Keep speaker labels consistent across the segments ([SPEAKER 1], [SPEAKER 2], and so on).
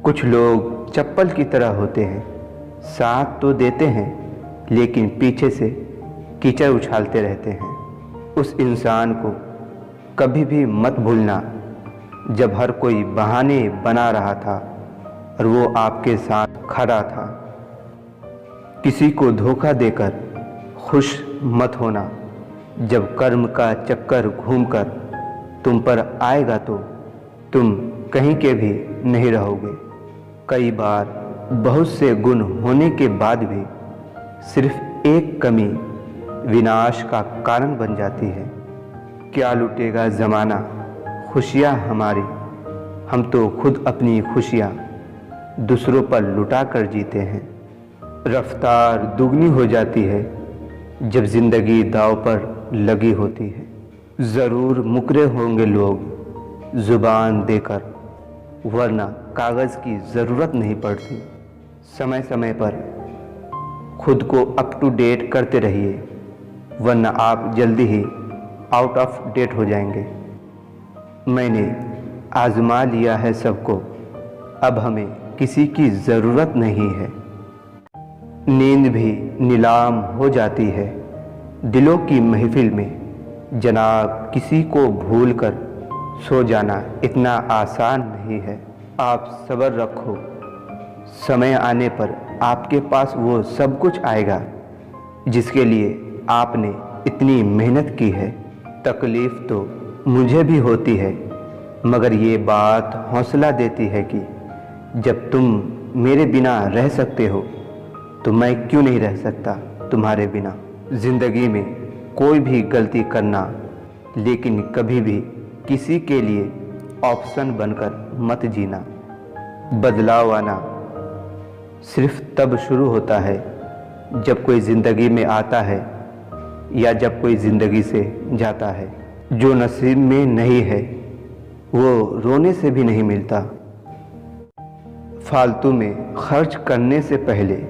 [SPEAKER 1] कुछ लोग चप्पल की तरह होते हैं, साथ तो देते हैं लेकिन पीछे से कीचड़ उछालते रहते हैं। उस इंसान को कभी भी मत भूलना जब हर कोई बहाने बना रहा था और वो आपके साथ खड़ा था। किसी को धोखा देकर खुश मत होना जब कर्म का चक्कर घूमकर तुम पर आएगा तो तुम कहीं के भी नहीं रहोगे। कई बार बहुत से गुण होने के बाद भी सिर्फ एक कमी विनाश का कारण बन जाती है। क्या लुटेगा ज़माना खुशियाँ हमारी, हम तो खुद अपनी खुशियाँ दूसरों पर लुटा कर जीते हैं। रफ्तार दुगनी हो जाती है जब ज़िंदगी दांव पर लगी होती है। ज़रूर मुकरे होंगे लोग ज़ुबान देकर, वरना कागज़ की ज़रूरत नहीं पड़ती। समय समय पर खुद को अप टू डेट करते रहिए, वरना आप जल्दी ही आउट ऑफ डेट हो जाएंगे। मैंने आजमा लिया है सबको, अब हमें किसी की ज़रूरत नहीं है। नींद भी नीलाम हो जाती है दिलों की महफिल में। जनाब, किसी को भूलकर सो जाना इतना आसान नहीं है। आप सब्र रखो, समय आने पर आपके पास वो सब कुछ आएगा जिसके लिए आपने इतनी मेहनत की है। तकलीफ़ तो मुझे भी होती है, मगर ये बात हौसला देती है कि जब तुम मेरे बिना रह सकते हो तो मैं क्यों नहीं रह सकता तुम्हारे बिना। ज़िंदगी में कोई भी गलती करना, लेकिन कभी भी किसी के लिए ऑप्शन बनकर मत जीना। बदलाव आना सिर्फ तब शुरू होता है जब कोई ज़िंदगी में आता है या जब कोई ज़िंदगी से जाता है। जो नसीब में नहीं है वो रोने से भी नहीं मिलता। फालतू में खर्च करने से पहले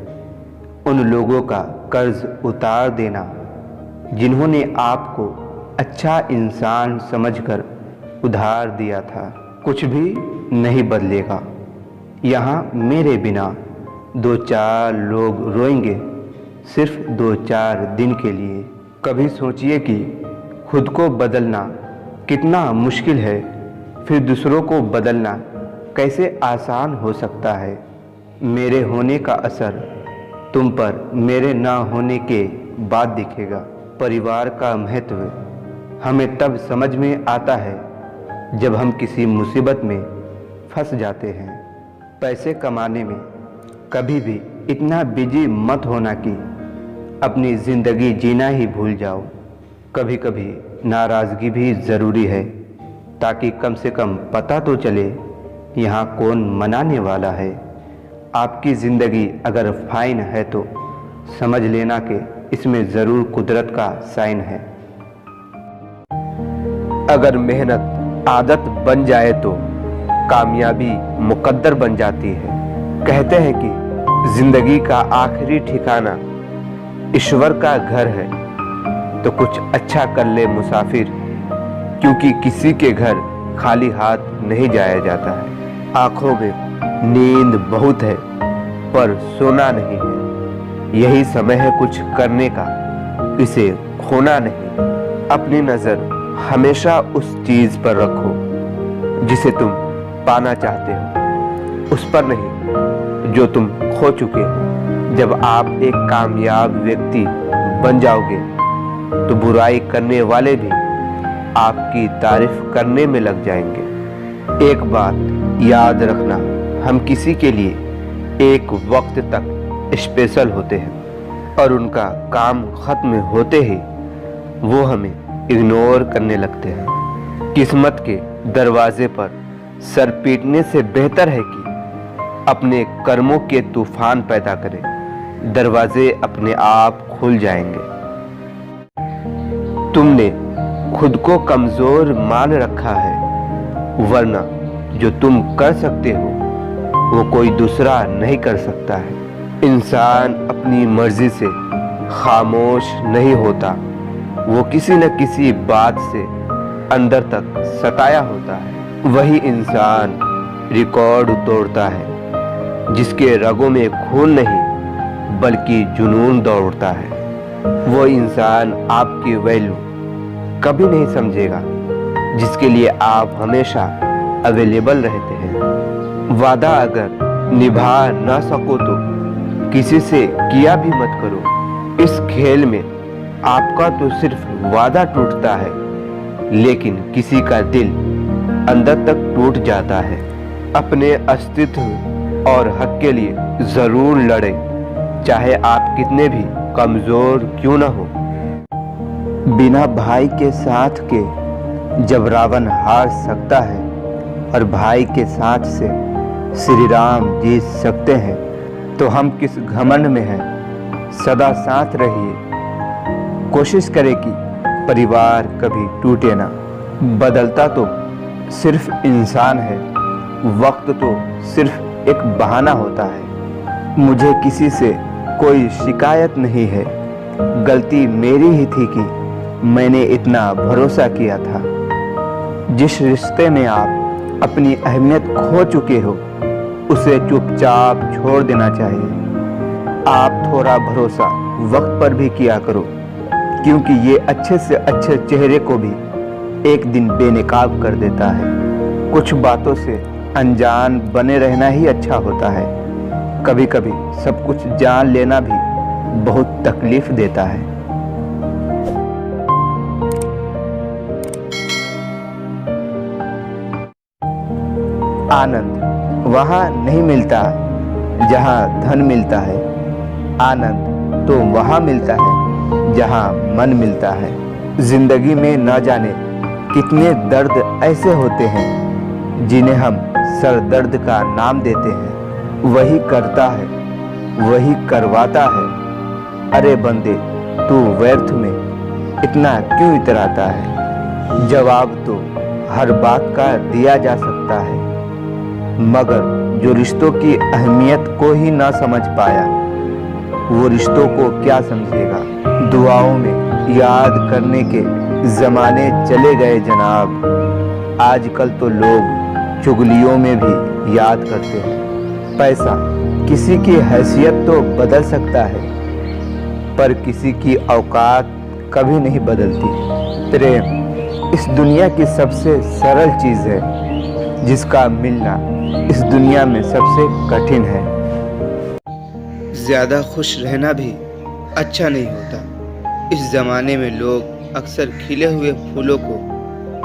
[SPEAKER 1] उन लोगों का कर्ज उतार देना जिन्होंने आपको अच्छा इंसान समझकर उधार दिया था। कुछ भी नहीं बदलेगा यहाँ मेरे बिना। दो चार लोग रोएंगे सिर्फ 2-4 दिन के लिए। कभी सोचिए कि खुद को बदलना कितना मुश्किल है, फिर दूसरों को बदलना कैसे आसान हो सकता है। मेरे होने का असर तुम पर मेरे ना होने के बाद दिखेगा। परिवार का महत्व हमें तब समझ में आता है जब हम किसी मुसीबत में फंस जाते हैं। पैसे कमाने में कभी भी इतना बिजी मत होना कि अपनी ज़िंदगी जीना ही भूल जाओ। कभी कभी नाराज़गी भी ज़रूरी है, ताकि कम से कम पता तो चले यहाँ कौन मनाने वाला है। आपकी ज़िंदगी अगर फाइन है तो समझ लेना कि इसमें ज़रूर कुदरत का साइन है। अगर मेहनत आदत बन जाए तो कामयाबी मुकद्दर बन जाती है। कहते हैं कि ज़िंदगी का आखिरी ठिकाना ईश्वर का घर है, तो कुछ अच्छा कर ले मुसाफिर, क्योंकि किसी के घर खाली हाथ नहीं जाया जाता है। आँखों में नींद बहुत है पर सोना नहीं है। यही समय है कुछ करने का, इसे खोना नहीं। अपनी नज़र हमेशा उस चीज़ पर रखो जिसे तुम पाना चाहते हो, उस पर नहीं जो तुम खो चुके हो। जब आप एक कामयाब व्यक्ति बन जाओगे तो बुराई करने वाले भी आपकी तारीफ करने में लग जाएंगे। एक बात याद रखना, हम किसी के लिए एक वक्त तक स्पेशल होते हैं और उनका काम ख़त्म होते ही वो हमें इग्नोर करने लगते हैं। किस्मत के दरवाजे पर सर पीटने से बेहतर है कि अपने कर्मों के तूफान पैदा करें। दरवाजे अपने आप खुल जाएंगे। तुमने खुद को कमज़ोर मान रखा है, वरना जो तुम कर सकते हो वो कोई दूसरा नहीं कर सकता है। इंसान अपनी मर्जी से खामोश नहीं होता, वो किसी न किसी बात से अंदर तक सताया होता है। वही इंसान रिकॉर्ड तोड़ता है जिसके रगों में खून नहीं बल्कि जुनून दौड़ता है। वो इंसान आपकी वैल्यू कभी नहीं समझेगा जिसके लिए आप हमेशा अवेलेबल रहते हैं। वादा अगर निभा ना सको तो किसी से किया भी मत करो। इस खेल में आपका तो सिर्फ वादा टूटता है, लेकिन किसी का दिल अंदर तक टूट जाता है। अपने अस्तित्व और हक के लिए जरूर लड़े, चाहे आप कितने भी कमजोर क्यों ना हो। बिना भाई के साथ के जब रावण हार सकता है और भाई के साथ से श्री राम जीत सकते हैं, तो हम किस घमंड में हैं। सदा साथ रहिए, कोशिश करें कि परिवार कभी टूटे ना। बदलता तो सिर्फ इंसान है, वक्त तो सिर्फ एक बहाना होता है। मुझे किसी से कोई शिकायत नहीं है, गलती मेरी ही थी कि मैंने इतना भरोसा किया था। जिस रिश्ते में आप अपनी अहमियत खो चुके हो, उसे चुपचाप छोड़ देना चाहिए। आप थोड़ा भरोसा वक्त पर भी किया करो, क्योंकि ये अच्छे से अच्छे चेहरे को भी एक दिन बेनकाब कर देता है। कुछ बातों से अनजान बने रहना ही अच्छा होता है। कभी कभी सब कुछ जान लेना भी बहुत तकलीफ देता है। आनंद वहाँ नहीं मिलता जहाँ धन मिलता है। आनंद तो वहाँ मिलता है जहाँ मन मिलता है। जिंदगी में न जाने कितने दर्द ऐसे होते हैं जिन्हें हम सर दर्द का नाम देते हैं। वही करता है, वही करवाता है। अरे बंदे, तू व्यर्थ में इतना क्यों इतराता है। जवाब तो हर बात का दिया जा सकता है, मगर जो रिश्तों की अहमियत को ही ना समझ पाया, वो रिश्तों को क्या समझेगा। दुआओं में याद करने के जमाने चले गए जनाब। आजकल तो लोग चुगलियों में भी याद करते हैं। पैसा किसी की हैसियत तो बदल सकता है, पर किसी की औकात कभी नहीं बदलती। प्रेम इस दुनिया की सबसे सरल चीज़ है, जिसका मिलना इस दुनिया में सबसे कठिन है। ज़्यादा खुश रहना भी अच्छा नहीं होता। इस ज़माने में लोग अक्सर खिले हुए फूलों को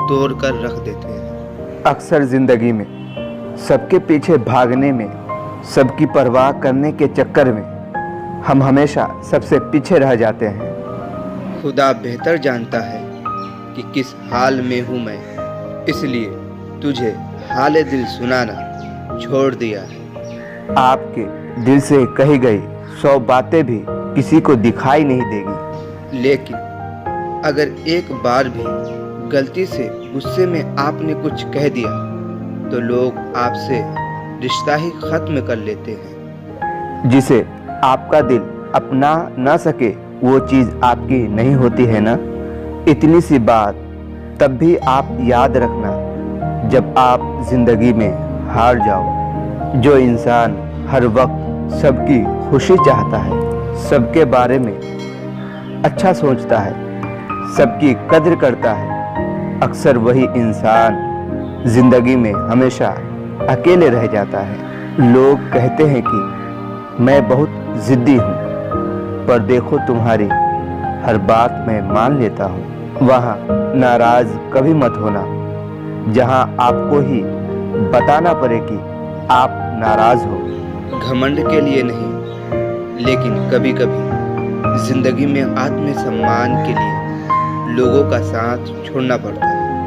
[SPEAKER 1] तोड़ कर रख देते हैं। अक्सर ज़िंदगी में सबके पीछे भागने में, सबकी परवाह करने के चक्कर में हम हमेशा सबसे पीछे रह जाते हैं। खुदा बेहतर जानता है कि किस हाल में हूँ मैं, इसलिए तुझे हाल दिल सुनाना छोड़ दिया है। आपके दिल से कही गई 100 बातें भी किसी को दिखाई नहीं देगी, लेकिन अगर एक बार भी गलती से गुस्से में आपने कुछ कह दिया तो लोग आपसे रिश्ता ही खत्म कर लेते हैं। जिसे आपका दिल अपना ना सके, वो चीज़ आपकी नहीं होती है ना। इतनी सी बात तब भी आप याद रखना जब आप जिंदगी में हार जाओ। जो इंसान हर वक्त सबकी खुशी चाहता है, सबके बारे में अच्छा सोचता है, सबकी कद्र करता है, अक्सर वही इंसान जिंदगी में हमेशा अकेले रह जाता है। लोग कहते हैं कि मैं बहुत जिद्दी हूँ, पर देखो तुम्हारी हर बात मैं मान लेता हूँ। वहाँ नाराज कभी मत होना जहाँ आपको ही बताना पड़े कि आप नाराज हो। घमंड के लिए नहीं, लेकिन कभी कभी जिंदगी में आत्मसम्मान के लिए लोगों का साथ छोड़ना पड़ता है।